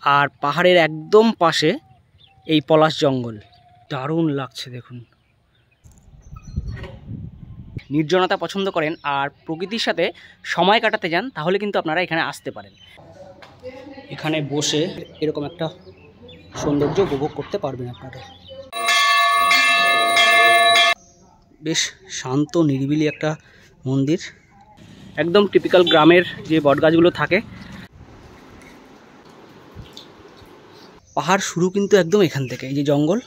আর পাহাড়ের একদম পাশে এই পলাশ জঙ্গল, দারুণ লাগছে দেখুন। নির্জনতা পছন্দ করেন আর প্রকৃতির সাথে সময় কাটাতে যান তাহলে কিন্তু আপনারা এখানে আসতে পারেন। এখানে বসে এরকম একটা সৌন্দর্য উপভোগ করতে পারবেন আপনারা। বেশ শান্ত নিরিবিলি একটা মন্দির, একদম টিপিক্যাল গ্রামের যে বটগাছগুলো থাকে। পাহাড় শুরু কিন্তু একদম এখান থেকে, এই যে জঙ্গল।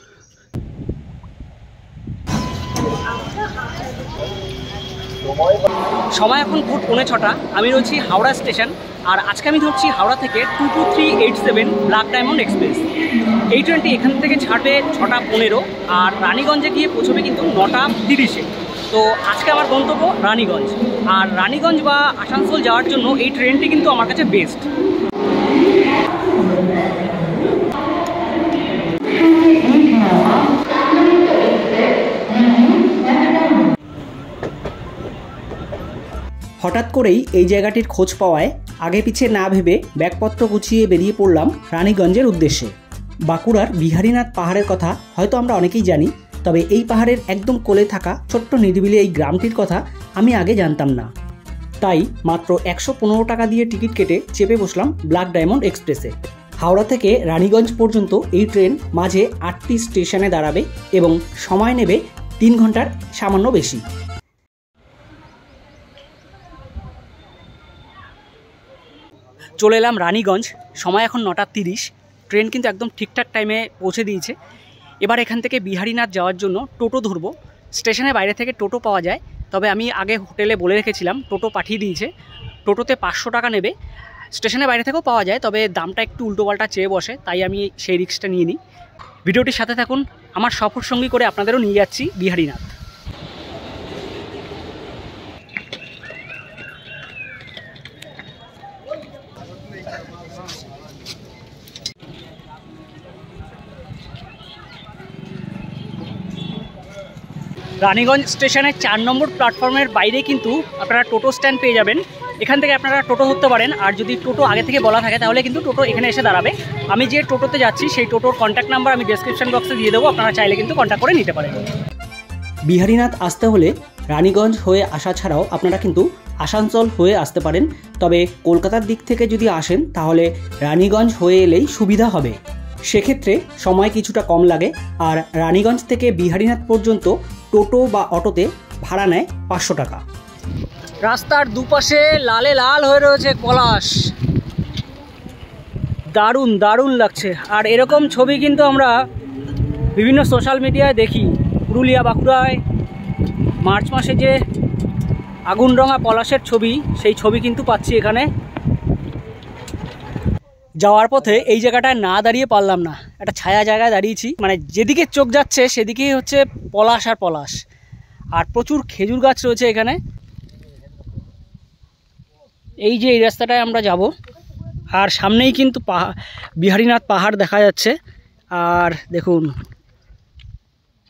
সময় এখন ভোর 5:45। আমি রয়েছি হাওড়া স্টেশন, আর আজকে আমি ধরছি হাওড়া থেকে 22387 ব্ল্যাক ডায়মন্ড এক্সপ্রেস। এই ট্রেনটি এখান থেকে ছাড়বে 6:15 আর রানীগঞ্জে গিয়ে পৌঁছবে কিন্তু 9:30-এ। তো আজকে আমার গন্তব্য রানীগঞ্জ, আর রানীগঞ্জ বা আসানসোল যাওয়ার জন্য এই ট্রেনটি কিন্তু আমার কাছে বেস্ট। হঠাৎ করেই এই জায়গাটির খোঁজ পাওয়ায় আগে পিছে না ভেবে ব্যাগপত্র গুছিয়ে বেরিয়ে পড়লাম রানীগঞ্জের উদ্দেশ্যে। বাঁকুড়ার বিহারীনাথ পাহাড়ের কথা হয়তো আমরা অনেকেই জানি, তবে এই পাহাড়ের একদম কোলে থাকা ছোট্ট নিরিবিলি এই গ্রামটির কথা আমি আগে জানতাম না। তাই মাত্র 115 টাকা দিয়ে টিকিট কেটে চেপে বসলাম ব্ল্যাক ডায়মন্ড এক্সপ্রেসে। হাওড়া থেকে রানীগঞ্জ পর্যন্ত এই ট্রেন মাঝে 8টি স্টেশনে দাঁড়াবে এবং সময় নেবে 3 ঘন্টার সামান্য বেশি। চলে এলাম রানীগঞ্জ, সময় এখন 9:30। ট্রেন কিন্তু একদম ঠিকঠাক টাইমে পৌঁছে দিয়েছে। এবার এখান থেকে বিহারীনাথ যাওয়ার জন্য টোটো ধরবো। স্টেশনের বাইরে থেকে টোটো পাওয়া যায়, তবে আমি আগে হোটেলে বলে রেখেছিলাম, টোটো পাঠিয়ে দিয়েছে। টোটোতে 500 টাকা নেবে। স্টেশনের বাইরে থেকেও পাওয়া যায়, তবে দামটা একটু উল্টোপাল্টা চেয়ে বসে, তাই আমি সেই রিস্কটা নিয়ে নিই। ভিডিওটির সাথে থাকুন, আমার সফর সঙ্গী করে আপনাদেরও নিয়ে যাচ্ছি বিহারীনাথ। রানীগঞ্জ স্টেশনের 4 নম্বর প্ল্যাটফর্মের বাইরে কিন্তু আপনারা টোটো স্ট্যান্ড পেয়ে যাবেন। এখান থেকে আপনারা টোটো ধরতে পারেন, আর যদি টোটো আগে থেকে বলা থাকে তাহলে কিন্তু টোটো এখানে এসে দাঁড়াবে। আমি যে টোটোতে যাচ্ছি সেই টোটোর কন্ট্যাক্ট নাম্বার আমি ডেসক্রিপশন বক্সে দিয়ে দেবো, আপনারা চাইলে কিন্তু কন্ট্যাক্ট করে নিতে পারেন। বিহারীনাথ আসতে হলে রানীগঞ্জ হয়ে আসা ছাড়াও আপনারা কিন্তু আসানসোল হয়ে আসতে পারেন, তবে কলকাতার দিক থেকে যদি আসেন তাহলে রানীগঞ্জ হয়ে এলেই সুবিধা হবে। সেক্ষেত্রে সময় কিছুটা কম লাগে, আর রানীগঞ্জ থেকে বিহারীনাথ পর্যন্ত টোটো বা অটোতে ভাড়া নেয় 500 টাকা। রাস্তার দুপাশে লালে লাল হয়ে রয়েছে পলাশ, দারুণ দারুণ লাগছে। আর এরকম ছবি কিন্তু আমরা বিভিন্ন সোশ্যাল মিডিয়ায় দেখি। পুরুলিয়া বাঁকুড়ায় মার্চ মাসে যে আগুন রঙা পলাশের ছবি, সেই ছবি কিন্তু পাচ্ছি এখানে। যাওয়ার পথে এই জায়গাটায় না দাঁড়িয়ে পারলাম না, একটা ছায়া জায়গায় দাঁড়িয়েছি। মানে যেদিকে চোখ যাচ্ছে সেদিকেই হচ্ছে পলাশ আর পলাশ, আর প্রচুর খেজুর গাছ রয়েছে এখানে। এই যে এই রাস্তাটায় আমরা যাব, আর সামনেই কিন্তু বিহারীনাথ পাহাড় দেখা যাচ্ছে। আর দেখুন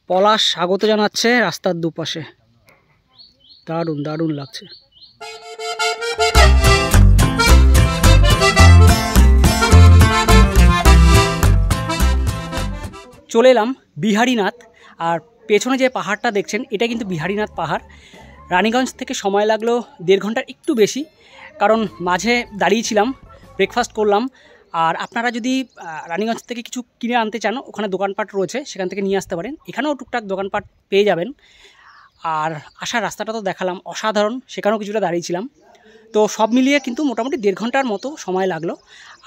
পলাশ স্বাগত জানাচ্ছে রাস্তার দুপাশে, দারুণ দারুণ লাগছে। চলে এলাম বিহারীনাথ, আর পেছনে যে পাহাড়টা দেখছেন এটা কিন্তু বিহারীনাথ পাহাড়। রানীগঞ্জ থেকে সময় লাগলো 1.5 ঘন্টার একটু বেশি, কারণ মাঝে দাঁড়িয়েছিলাম, ব্রেকফাস্ট করলাম। আর আপনারা যদি রানীগঞ্জ থেকে কিছু কিনে আনতে চান, ওখানে দোকানপাট রয়েছে, সেখান থেকে নিয়ে আসতে পারেন। এখানেও টুকটাক দোকানপাট পেয়ে যাবেন। আর আসার রাস্তাটা তো দেখালাম, অসাধারণ, সেখানেও কিছুটা দাঁড়িয়েছিলাম। তো সব মিলিয়ে কিন্তু মোটামুটি 1.5 ঘন্টার মতো সময় লাগলো।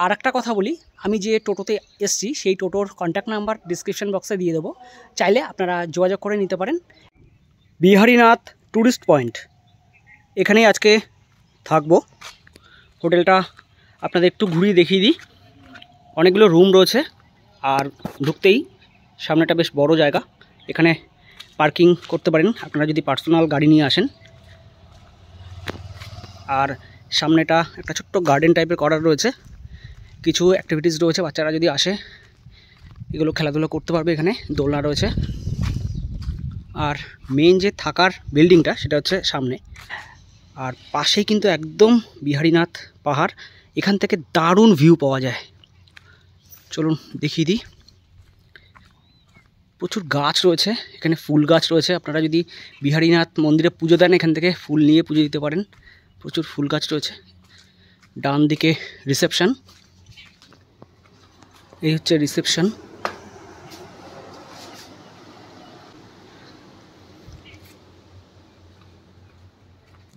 আর একটা কথা বলি, আমি যে টোটোতে এসছি সেই টোটোর কন্ট্যাক্ট নাম্বার ডিসক্রিপশন বক্সে দিয়ে দেবো, চাইলে আপনারা যোগাযোগ করে নিতে পারেন। বিহারীনাথ ট্যুরিস্ট পয়েন্ট, এখানেই আজকে থাকবো। হোটেলটা আপনাদের একটু ঘুরিয়ে দেখিয়ে দিই। অনেকগুলো রুম রয়েছে, আর ঢুকতেই সামনেটা বেশ বড় জায়গা, এখানে পার্কিং করতে পারেন আপনারা যদি পার্সোনাল গাড়ি নিয়ে আসেন। আর সামনেটা একটা ছোট্ট গার্ডেন টাইপের করা রয়েছে, কিছু অ্যাক্টিভিটিস রয়েছে, বাচ্চারা যদি আসে এগুলো খেলাধুলো করতে পারবে। এখানে দোলনা রয়েছে। আর মেন যে থাকার বিল্ডিংটা সেটা হচ্ছে সামনে, আর পাশেই কিন্তু একদম বিহারীনাথ পাহাড়। এখান থেকে দারুণ ভিউ পাওয়া যায়, চলুন দেখিয়ে দিই। প্রচুর গাছ রয়েছে এখানে, ফুল গাছ রয়েছে। আপনারা যদি বিহারীনাথ মন্দিরে পুজো দেন এখান থেকে ফুল নিয়ে পুজো দিতে পারেন। প্রচুর ফুল গাছ রয়েছে। ডান দিকে রিসেপশন, এই হচ্ছে রিসেপশন।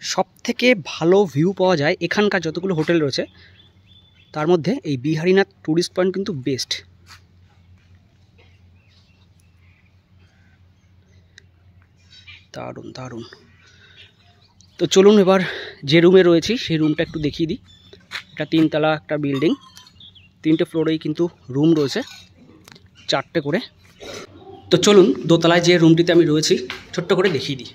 সব থেকে ভালো ভিউ পাওয়া যায় এখানকার যতগুলো হোটেল রয়েছে তার মধ্যে এই বিহারীনাথ ট্যুরিস্ট পয়েন্ট কিন্তু বেস্ট। দারুণ দারুণ। তো চলুন এবার যে রুমে রয়েছি সেই রুমটা একটু দেখিয়ে দিই। এটা 3 তলা একটা বিল্ডিং, 3টে ফ্লোরেই কিন্তু রুম রয়েছে, 4টে করে। তো চলুন দোতলায় যে রুমটিতে আমি রয়েছি ছোট্ট করে দেখিয়ে দিই।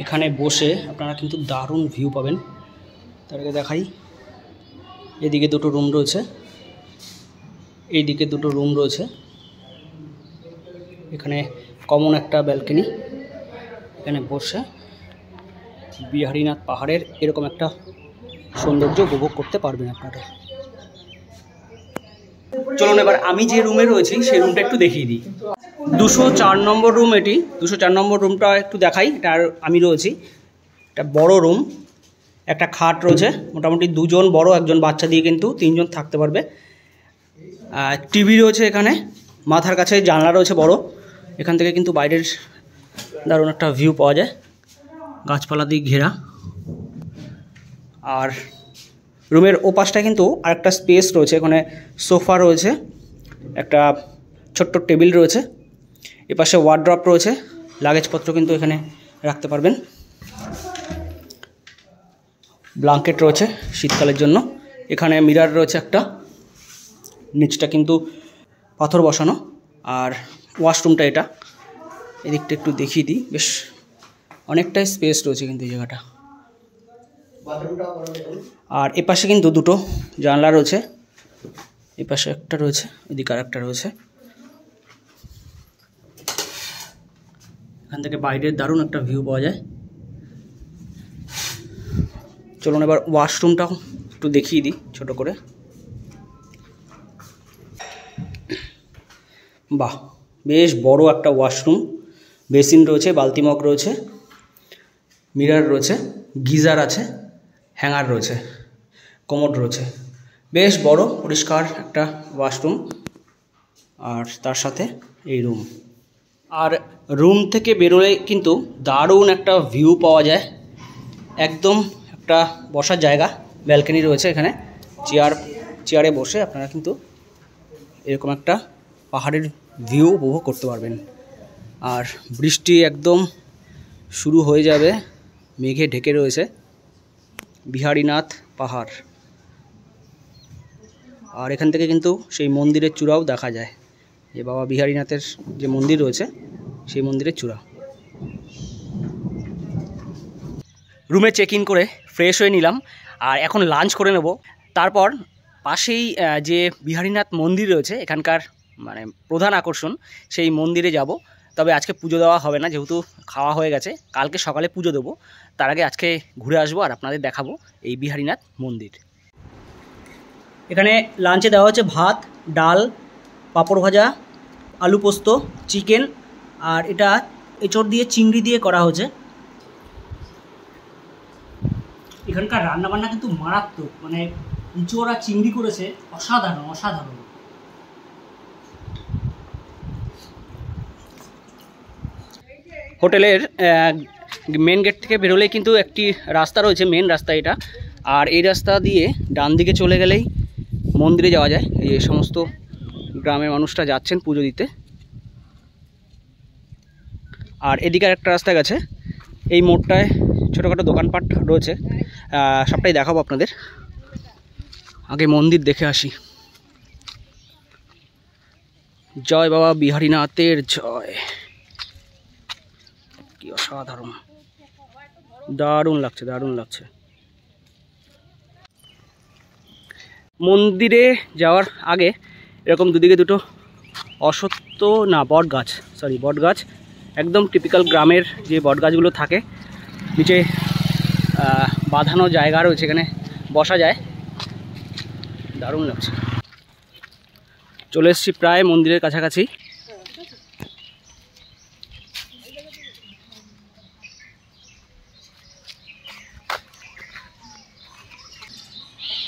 এখানে বসে আপনারা কিন্তু দারুণ ভিউ পাবেন। তার আগে দেখাই, এদিকে দুটো রুম রয়েছে, এইদিকে দুটো রুম রয়েছে। এখানে কমন একটা ব্যালকনি। এখানে বসে বিহারীনাথ পাহাড়ের এরকম একটা সৌন্দর্য উপভোগ করতে পারবেন আপনারা। চলুন এবার আমি যে রুমে রয়েছি সেই রুমটা একটু দেখিয়ে দিই। 204 নম্বর রুম এটি। 204 নম্বর রুমটা একটু দেখাই। এটা আমি রয়েছি, একটা বড় রুম, একটা খাট রয়েছে, মোটামুটি 2 জন বড়, 1 জন বাচ্চা দিয়ে কিন্তু 3 জন থাকতে পারবে। টিভি রয়েছে এখানে, মাথার কাছে জানলা রয়েছে বড়, এখান থেকে কিন্তু বাইরের দারুণ একটা ভিউ পাওয়া যায়, গাছপালা দিয়ে ঘেরা। আর রুমের ওপাশটা কিন্তু আরেকটা স্পেস রয়েছে, এখানে সোফা রয়েছে, একটা ছোট্ট টেবিল রয়েছে, এপাশে ওয়ার্ড্রপ রয়েছে, লাগেজপত্র কিন্তু এখানে রাখতে পারবেন। ব্ল্যাঙ্কেট রয়েছে শীতকালের জন্য। এখানে মিরর রয়েছে একটা, নিচটা কিন্তু পাথর বসানো। আর ওয়াশরুমটা এটা, এদিকটা একটু দেখিয়ে দিই, বেশ অনেকটাই স্পেস রয়েছে কিন্তু এই জায়গাটা। আর এপাশে কিন্তু দুটো জানলা রয়েছে, এপাশে একটা রয়েছে, এদিকে আর একটা রয়েছে। এখান থেকে বাইরের দারুণ একটা ভিউ পাওয়া যায়। চলুন এবার ওয়াশরুমটাও একটু দেখিয়ে দিই ছোট করে। বাহ, বেশ বড় একটা ওয়াশরুম, বেসিন রয়েছে, বালতি মগ রয়েছে, মিরর রয়েছে, গিজার আছে, হ্যাঙ্গার রয়েছে, কমোড রয়েছে। বেশ বড় পরিষ্কার একটা ওয়াশরুম, আর তার সাথে এই রুম। আর রুম থেকে বেরোলে কিন্তু দারুণ একটা ভিউ পাওয়া যায়। একদম একটা বসার জায়গা, ব্যালকনি রয়েছে এখানে, চেয়ারে বসে আপনারা কিন্তু এরকম একটা পাহাড়ের ভিউ উপভোগ করতে পারবেন। আর বৃষ্টি একদম শুরু হয়ে যাবে, মেঘে ঢেকে রয়েছে বিহারীনাথ পাহাড়। আর এখান থেকে কিন্তু সেই মন্দিরের চূড়াও দেখা যায়, যে বাবা বিহারীনাথের যে মন্দির রয়েছে সেই মন্দিরের চূড়া। রুমে চেক ইন করে ফ্রেশ হয়ে নিলাম, আর এখন লাঞ্চ করে নেব। তারপর পাশেই যে বিহারীনাথ মন্দির রয়েছে এখানকার মানে প্রধান আকর্ষণ, সেই মন্দিরে যাব। তবে আজকে পুজো দেওয়া হবে না, যেহেতু খাওয়া হয়ে গেছে, কালকে সকালে পুজো দেবো। তার আগে আজকে ঘুরে আসবো আর আপনাদের দেখাবো এই বিহারীনাথ মন্দির। এখানে লাঞ্চে দেওয়া হচ্ছে ভাত, ডাল, পাঁপড় ভাজা, আলু পোস্ত, চিকেন, আর এটা এঁচড় দিয়ে চিংড়ি দিয়ে করা হয়েছে। এখানকার রান্নাবান্না কিন্তু মারাত্মক, মানে এঁচড় আর চিংড়ি করেছে, অসাধারণ অসাধারণ। হোটেলের মেন গেট থেকে বেরোলেই কিন্তু একটি রাস্তা রয়েছে, মেন রাস্তা এটা। আর এই রাস্তা দিয়ে ডান দিকে চলে গেলেই মন্দিরে যাওয়া যায়। এই সমস্ত গ্রামের মানুষরা যাচ্ছেন পুজো দিতে। আর এদিকে একটা রাস্তা গেছে, এই মোড়টায় ছোটোখাটো দোকানপাট রয়েছে, সবটাই দেখাবো আপনাদের। আগে মন্দির দেখে আসি। জয় বাবা বিহারীনাথের জয়। কি অসাধারণ, দারুণ লাগছে, দারুণ লাগছে। মন্দিরে যাওয়ার আগে এরকম দুদিকে দুটো অশ্বত্থ না বট গাছ, বট গাছ, একদম টিপিক্যাল গ্রামের যে বট গাছগুলো থাকে, নিচে বাঁধানো জায়গা রয়েছে, এখানে বসা যায়, দারুণ লাগছে। চলে এসেছি প্রায় মন্দিরের কাছাকাছি।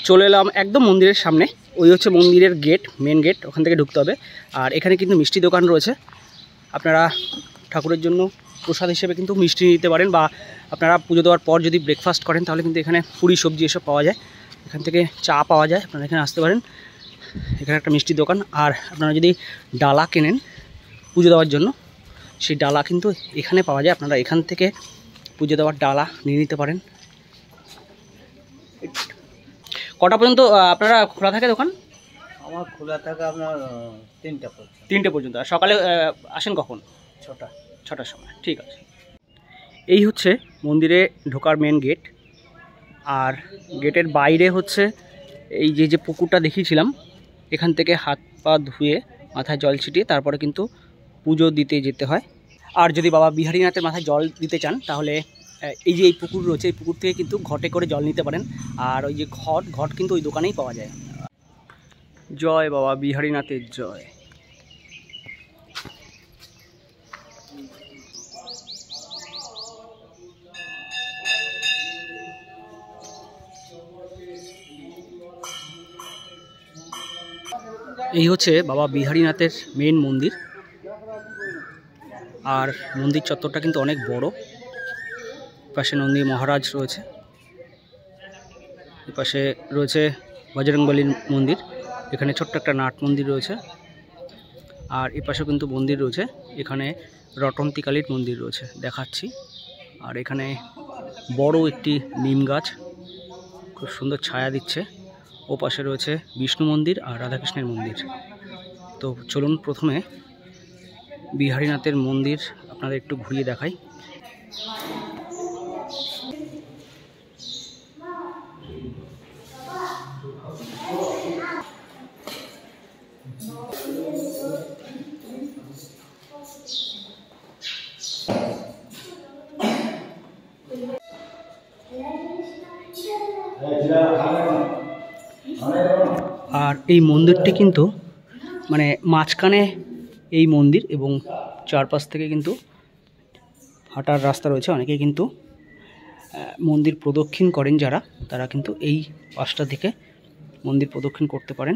চলে এলাম একদম মন্দিরের সামনে, ওই হচ্ছে মন্দিরের গেট, মেন গেট, ওখান থেকে ঢুকতে হবে। আর এখানে কিন্তু মিষ্টি দোকান রয়েছে, আপনারা ঠাকুরের জন্য প্রসাদ হিসেবে কিন্তু মিষ্টি নিতে পারেন, বা আপনারা পুজো দেওয়ার পর যদি ব্রেকফাস্ট করেন তাহলে কিন্তু এখানে পুরি সবজি এসব পাওয়া যায়, এখান থেকে চা পাওয়া যায়, আপনারা এখানে আসতে পারেন। এখানে একটা মিষ্টি দোকান। আর আপনারা যদি ডালা কেনেন পুজো দেওয়ার জন্য, সেই ডালা কিন্তু এখানে পাওয়া যায়, আপনারা এখান থেকে পুজো দেওয়ার ডালা নিয়ে নিতে পারেন। কটা পর্যন্ত আপনারা খোলা থাকে দোকান? আমার খোলা থাকে আপনার 3টে পর্যন্ত। আর সকালে আসেন কখন? 6টার সময়। ঠিক আছে। এই হচ্ছে মন্দিরে ঢোকার মেন গেট। আর গেটের বাইরে হচ্ছে এই যে পুকুরটা দেখিয়েছিলাম, এখান থেকে হাত পা ধুয়ে মাথায় জল ছিটিয়ে তারপরে কিন্তু পুজো দিতে যেতে হয়। আর যদি বাবা বিহারীনাথের মাথায় জল দিতে চান তাহলে এই যে এই পুকুর রয়েছে, এই পুকুর থেকে কিন্তু ঘটে করে জল নিতে পারেন। আর ওই যে ঘট কিন্তু ওই দোকানেই পাওয়া যায়। জয় বাবা বিহারীনাথের জয়। এই হচ্ছে বাবা বিহারীনাথের মেন মন্দির। আর মন্দির চত্বরটা কিন্তু অনেক বড়। পাশে নন্দী মহারাজ রয়েছে, এপাশে রয়েছে বজরংবলীর মন্দির, এখানে ছোট্ট একটা নাট মন্দির রয়েছে। আর এপাশেও কিন্তু মন্দির রয়েছে, এখানে রটন্তী কালীর মন্দির রয়েছে, দেখাচ্ছি। আর এখানে বড় একটি নিম গাছ, খুব সুন্দর ছায়া দিচ্ছে। ও পাশে রয়েছে বিষ্ণু মন্দির আর রাধাকৃষ্ণের মন্দির। তো চলুন প্রথমে বিহারীনাথের মন্দির আপনাদের একটু ঘুরিয়ে দেখাই। আর এই মন্দিরটি কিন্তু মানে মাঝখানে এই মন্দির, এবং চারপাশ থেকে কিন্তু হাঁটার রাস্তা রয়েছে। অনেকেই কিন্তু মন্দির প্রদক্ষিণ করেন, যারা তারা কিন্তু এই পাশটা থেকে মন্দির প্রদক্ষিণ করতে পারেন।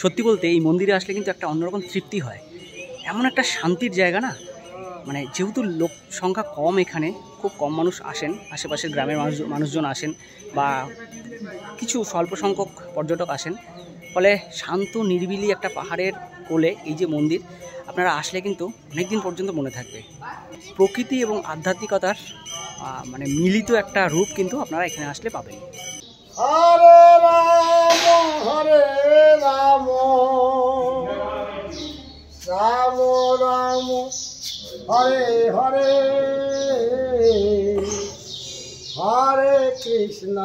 সত্যি বলতে এই মন্দিরে আসলে কিন্তু একটা অন্যরকম তৃপ্তি হয়, এমন একটা শান্তির জায়গা না। মানে যেহেতু লোক সংখ্যা কম, এখানে খুব কম মানুষ আসেন, আশেপাশের গ্রামের মানুষজন আসেন, বা কিছু স্বল্প সংখ্যক পর্যটক আসেন, ফলে শান্ত নিরিবিলি একটা পাহাড়ের কোলে এই যে মন্দির, আপনারা আসলে কিন্তু অনেক দিন পর্যন্ত মনে থাকবে। প্রকৃতি এবং আধ্যাত্মিকতার মানে মিলিত একটা রূপ কিন্তু আপনারা এখানে আসলে পাবেন। হরে রাম রাম রাম হরে হরে হরে কৃষ্ণ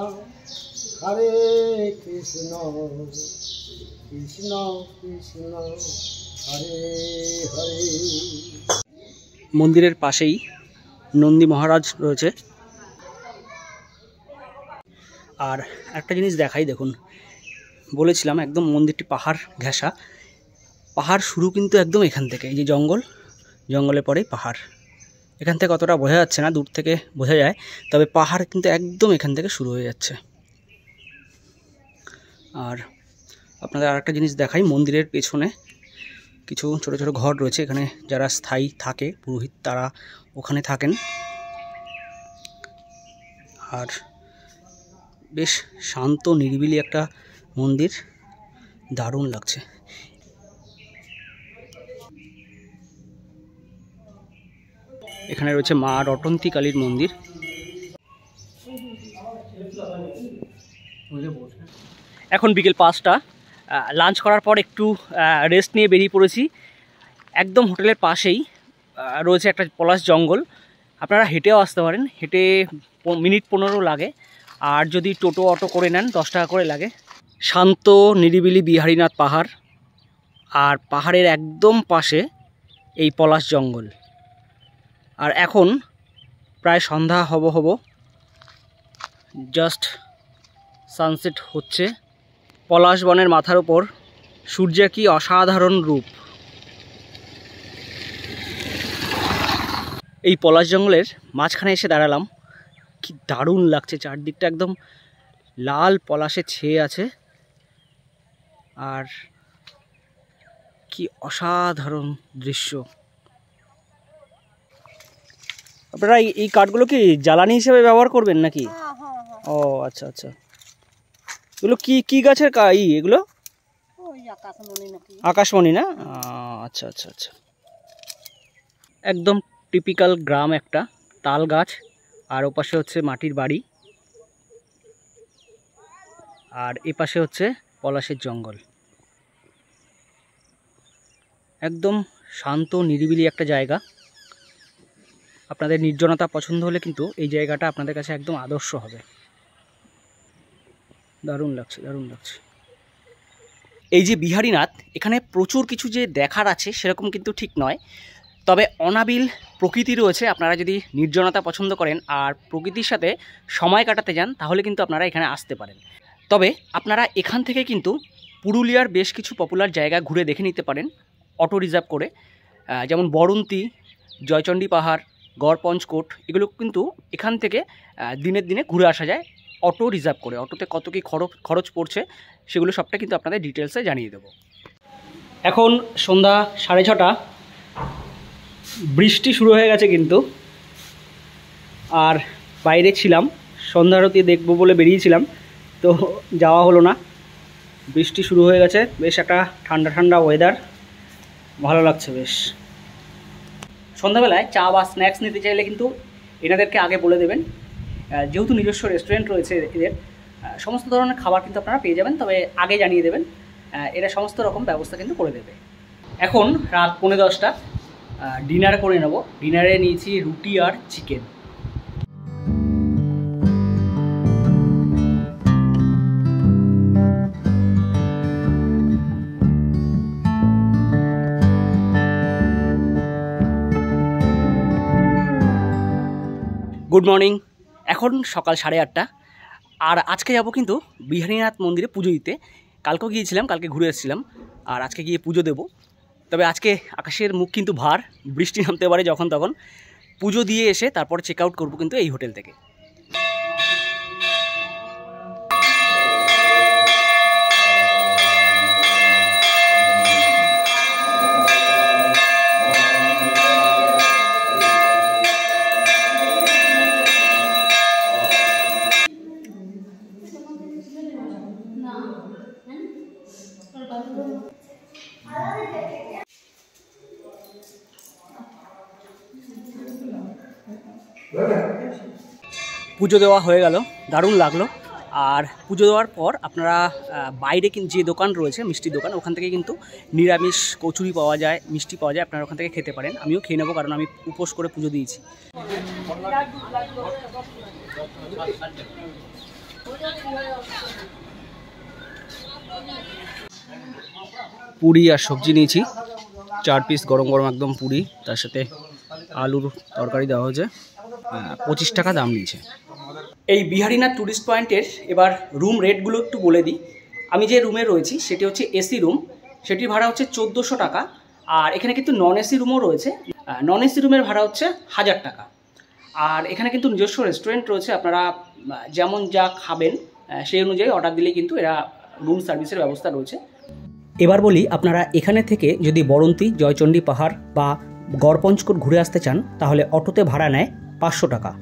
কৃষ্ণ কৃষ্ণ হরে হরে। মন্দিরের পাশেই নন্দী মহারাজ রয়েছে। আর একটা জিনিস দেখাই, দেখুন, বলেছিলাম একদম মন্দিরটি পাহাড় ঘেঁষা। পাহাড় শুরু কিন্তু একদম এখান থেকে, এই যে জঙ্গলের পরেই পাহাড়। এখান থেকে অতটা বোঝা যাচ্ছে না, দূর থেকে বোঝা যায়, তবে পাহাড় কিন্তু একদম এখান থেকে শুরু হয়ে যাচ্ছে। আর আপনাদের আরেকটা জিনিস দেখাই, মন্দিরের পেছনে কিছু ছোট ছোট ঘর রয়েছে, এখানে যারা স্থায়ী থাকে পুরোহিত তারা ওখানে থাকেন। আর বেশ শান্ত নিরিবিলি একটা মন্দির, দারুণ লাগছে। এখানে রয়েছে মা রটন্তী কালীর মন্দির। এখন বিকেল 5টা, লাঞ্চ করার পর একটু রেস্ট নিয়ে বেরিয়ে পড়েছি। একদম হোটেলের পাশেই রয়েছে একটা পলাশ জঙ্গল, আপনারা হেঁটেও আসতে পারেন, হেঁটে মিনিট 15 লাগে। আর যদি টোটো অটো করে নেন 10 টাকা করে লাগে। শান্ত নিরিবিলি বিহারীনাথ পাহাড়, আর পাহাড়ের একদম পাশে এই পলাশ জঙ্গল। আর এখন প্রায় সন্ধ্যা হব জাস্ট সানসেট হচ্ছে। পলাশ বনের মাথার উপর সূর্যের কি অসাধারণ রূপ। এই পলাশ জঙ্গলের মাঝখানে এসে দাঁড়ালাম, কি দারুণ লাগছে। চারদিকটা একদম লাল পলাশে ছেয়ে আছে, আর কি অসাধারণ দৃশ্য। আপনারা এই কাঠগুলো কি জ্বালানি হিসেবে ব্যবহার করবেন নাকি? ও আচ্ছা আচ্ছা। এগুলো কি গাছের এগুলো? আকাশমণি না? আচ্ছা আচ্ছা আচ্ছা। একদম টিপিক্যাল গ্রাম একটা, তাল গাছ, আর ওপাশে হচ্ছে মাটির বাড়ি, আর এপাশে হচ্ছে পলাশের জঙ্গল। একদম শান্ত নিরিবিলি একটা জায়গা। আপনাদের নির্জনতা পছন্দ হলে কিন্তু এই জায়গাটা আপনাদের কাছে একদম আদর্শ হবে। দারুণ লাগছে, দারুণ লাগছে। এই যে বিহারীনাথ, এখানে প্রচুর কিছু যে দেখার আছে সেরকম কিন্তু ঠিক নয়, তবে অনাবিল প্রকৃতি রয়েছে। আপনারা যদি নির্জনতা পছন্দ করেন আর প্রকৃতির সাথে সময় কাটাতে যান তাহলে কিন্তু আপনারা এখানে আসতে পারেন। তবে আপনারা এখান থেকে কিন্তু পুরুলিয়ার বেশ কিছু পপুলার জায়গা ঘুরে দেখে নিতে পারেন অটো রিজার্ভ করে, যেমন বরন্তি, জয়চণ্ডী পাহাড়, গড়পঞ্চকোট, এগুলো কিন্তু এখান থেকে দিনের দিনে ঘুরে আসা যায় অটো রিজার্ভ করে। অটোতে কত কী খরচ পড়ছে সেগুলো সবটা কিন্তু আপনাদের ডিটেলসে জানিয়ে দেবো। এখন সন্ধ্যা 6:30, বৃষ্টি শুরু হয়ে গেছে কিন্তু, আর বাইরে ছিলাম সন্ধ্যা আরতি দেখবো বলে বেরিয়েছিলাম, তো যাওয়া হলো না। বৃষ্টি শুরু হয়ে গেছে, বেশ একটা ঠান্ডা ঠান্ডা ওয়েদার, ভালো লাগছে বেশ। সন্ধ্যাবেলায় চা বা স্ন্যাক্স নিতে চাইলে কিন্তু এনাদেরকে আগে বলে দেবেন, যেহেতু নিজস্ব রেস্টুরেন্ট রয়েছে এদের, সমস্ত ধরনের খাবার কিন্তু আপনারা পেয়ে যাবেন, তবে আগে জানিয়ে দেবেন, এরা সমস্ত রকম ব্যবস্থা কিন্তু করে দেবে। এখন রাত 10:45, ডিনার করে নেব। ডিনারে নিয়েছি রুটি আর চিকেন। গুড মর্নিং, এখন সকাল 8:30, আর আজকে যাব কিন্তু বিহারীনাথ মন্দিরে পুজো দিতে। কালকেও গিয়েছিলাম, কালকে ঘুরে এসেছিলাম, আর আজকে গিয়ে পুজো দেব। তবে আজকে আকাশের মুখ কিন্তু ভার, বৃষ্টি নামতে পারে যখন তখন। পুজো দিয়ে এসে তারপর চেক আউট করবো কিন্তু এই হোটেল থেকে। পুজো দেওয়া হয়ে গেল, দারুণ লাগলো। আর পুজো দেওয়ার পর আপনারা বাইরে কিন্তু যে দোকান রয়েছে, মিষ্টির দোকান, ওখান থেকে কিন্তু নিরামিষ কচুরি পাওয়া যায়, মিষ্টি পাওয়া যায়, আপনারা ওখান থেকে খেতে পারেন। আমিও খেয়ে নেবো, কারণ আমি উপোস করে পুজো দিয়েছি। পুরি আর সবজি নিয়েছি, 4 পিস গরম গরম একদম পুরি, তার সাথে আলুর তরকারি দেওয়া হয়েছে, 25 টাকা দাম নিয়েছে। এই বিহারীনাথ ট্যুরিস্ট পয়েন্টের এবার রুম রেটগুলো একটু বলে দিই। আমি যে রুমে রয়েছি সেটি হচ্ছে এসি রুম, সেটির ভাড়া হচ্ছে 1400 টাকা। আর এখানে কিন্তু নন এসি রুমও রয়েছে, নন এসি রুমের ভাড়া হচ্ছে 1000 টাকা। আর এখানে কিন্তু নিজস্ব রেস্টুরেন্ট রয়েছে, আপনারা যেমন যা খাবেন সেই অনুযায়ী অর্ডার দিলেই কিন্তু এরা রুম সার্ভিসের ব্যবস্থা রয়েছে। এবার বলি, আপনারা এখানে থেকে যদি বরন্তি, জয়চণ্ডী পাহাড় বা গড়পঞ্চকোট ঘুরে আসতে চান তাহলে অটোতে ভাড়া নেয় 500 টাকা।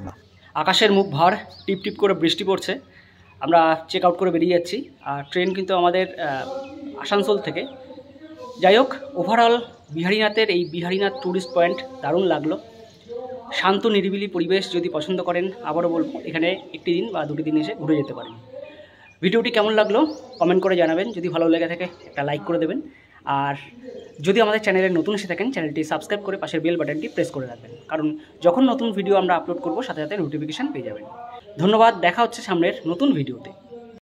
আকাশের মুখ ভার, টিপ টিপ করে বৃষ্টি পড়ছে। আমরা চেক আউট করে বেরিয়ে যাচ্ছি, আর ট্রেন কিন্তু আমাদের আসানসোল থেকে। যাই হোক, ওভারঅল বিহারীনাথের এই বিহারীনাথ ট্যুরিস্ট পয়েন্ট দারুণ লাগলো। শান্ত নিরিবিলি পরিবেশ যদি পছন্দ করেন, আবারও বলবো এখানে একটি দিন বা 2টি দিন এসে ঘুরে যেতে পারেন। ভিডিওটি কেমন লাগলো কমেন্ট করে জানাবেন, যদি ভালো লেগে থাকে একটা লাইক করে দেবেন, আর যদি আমাদের চ্যানেলে নতুন এসে থাকেন চ্যানেলটি সাবস্ক্রাইব করে পাশের বেল বাটনটি প্রেস করে রাখবেন, কারণ যখন নতুন ভিডিও আমরা আপলোড করব সাথে সাথে নোটিফিকেশান পেয়ে যাবেন। ধন্যবাদ, দেখা হচ্ছে সামনের নতুন ভিডিওতে।